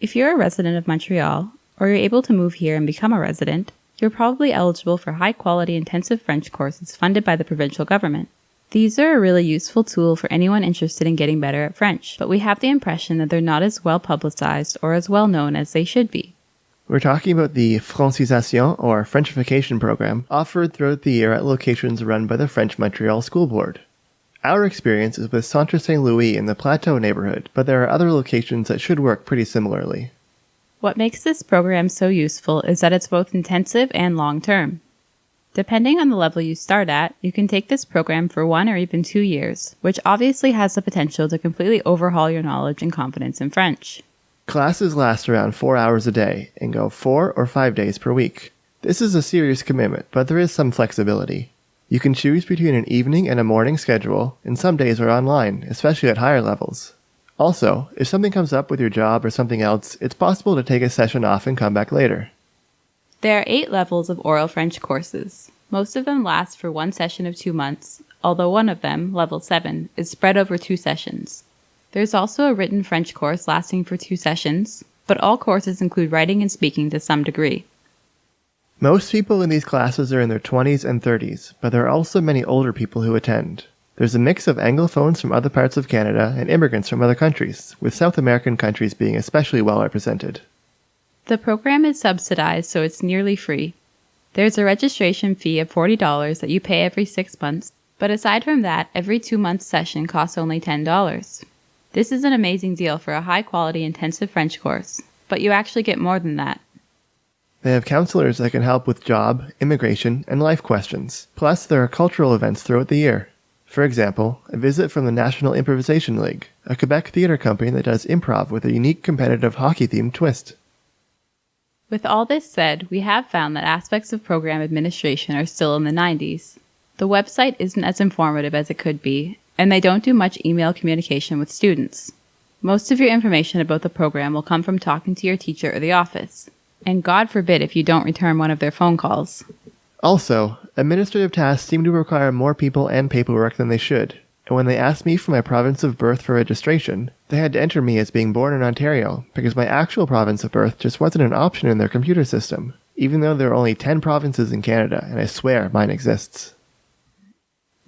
If you're a resident of Montreal, or you're able to move here and become a resident, you're probably eligible for high-quality intensive French courses funded by the provincial government. These are a really useful tool for anyone interested in getting better at French, but we have the impression that they're not as well publicized or as well known as they should be. We're talking about the Francisation, or Frenchification program, offered throughout the year at locations run by the French Montreal School Board. Our experience is with Centre St-Louis in the Plateau neighborhood, but there are other locations that should work pretty similarly. What makes this program so useful is that it's both intensive and long-term. Depending on the level you start at, you can take this program for 1 or even 2 years, which obviously has the potential to completely overhaul your knowledge and confidence in French. Classes last around 4 hours a day and go 4 or 5 days per week. This is a serious commitment, but there is some flexibility. You can choose between an evening and a morning schedule, and some days are online, especially at higher levels. Also, if something comes up with your job or something else, it's possible to take a session off and come back later. There are 8 levels of oral French courses. Most of them last for 1 session of 2 months, although one of them, level 7, is spread over 2 sessions. There's also a written French course lasting for 2 sessions, but all courses include writing and speaking to some degree. Most people in these classes are in their 20s and 30s, but there are also many older people who attend. There's a mix of Anglophones from other parts of Canada and immigrants from other countries, with South American countries being especially well represented. The program is subsidized, so it's nearly free. There's a registration fee of $40 that you pay every 6 months, but aside from that, every 2-month session costs only $10. This is an amazing deal for a high-quality intensive French course, but you actually get more than that. They have counselors that can help with job, immigration, and life questions. Plus, there are cultural events throughout the year. For example, a visit from the National Improvisation League, a Quebec theatre company that does improv with a unique competitive hockey-themed twist. With all this said, we have found that aspects of program administration are still in the 90s. The website isn't as informative as it could be, and they don't do much email communication with students. Most of your information about the program will come from talking to your teacher or the office, and God forbid if you don't return one of their phone calls. Also, administrative tasks seem to require more people and paperwork than they should, and when they asked me for my province of birth for registration, they had to enter me as being born in Ontario, because my actual province of birth just wasn't an option in their computer system, even though there are only 10 provinces in Canada, and I swear mine exists.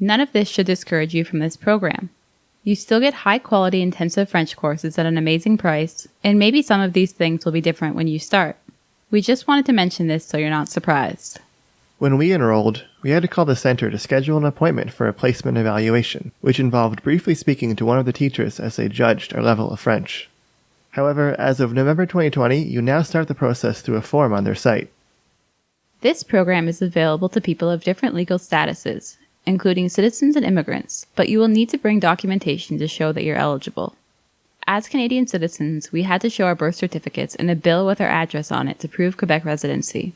None of this should discourage you from this program. You still get high-quality intensive French courses at an amazing price, and maybe some of these things will be different when you start. We just wanted to mention this so you're not surprised. When we enrolled, we had to call the center to schedule an appointment for a placement evaluation, which involved briefly speaking to one of the teachers as they judged our level of French. However, as of November 2020, you now start the process through a form on their site. This program is available to people of different legal statuses, including citizens and immigrants, but you will need to bring documentation to show that you're eligible. As Canadian citizens, we had to show our birth certificates and a bill with our address on it to prove Quebec residency.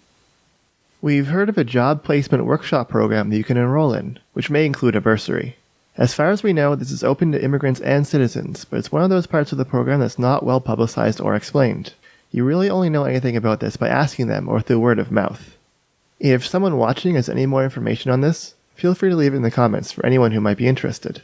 We've heard of a job placement workshop program that you can enroll in, which may include a bursary. As far as we know, this is open to immigrants and citizens, but it's one of those parts of the program that's not well publicized or explained. You really only know anything about this by asking them or through word of mouth. If someone watching has any more information on this, feel free to leave it in the comments for anyone who might be interested.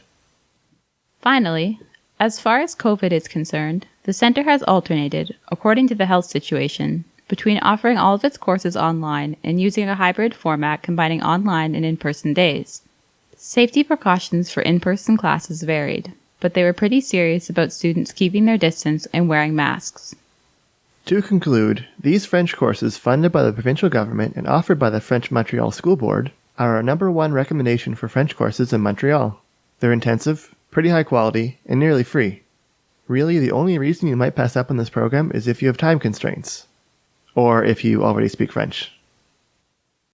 Finally, as far as COVID is concerned, the center has alternated, according to the health situation, between offering all of its courses online and using a hybrid format combining online and in-person days. Safety precautions for in-person classes varied, but they were pretty serious about students keeping their distance and wearing masks. To conclude, these French courses funded by the provincial government and offered by the French Montreal School Board are our #1 recommendation for French courses in Montreal. They're intensive, pretty high quality, and nearly free. Really, the only reason you might pass up on this program is if you have time constraints. Or if you already speak French.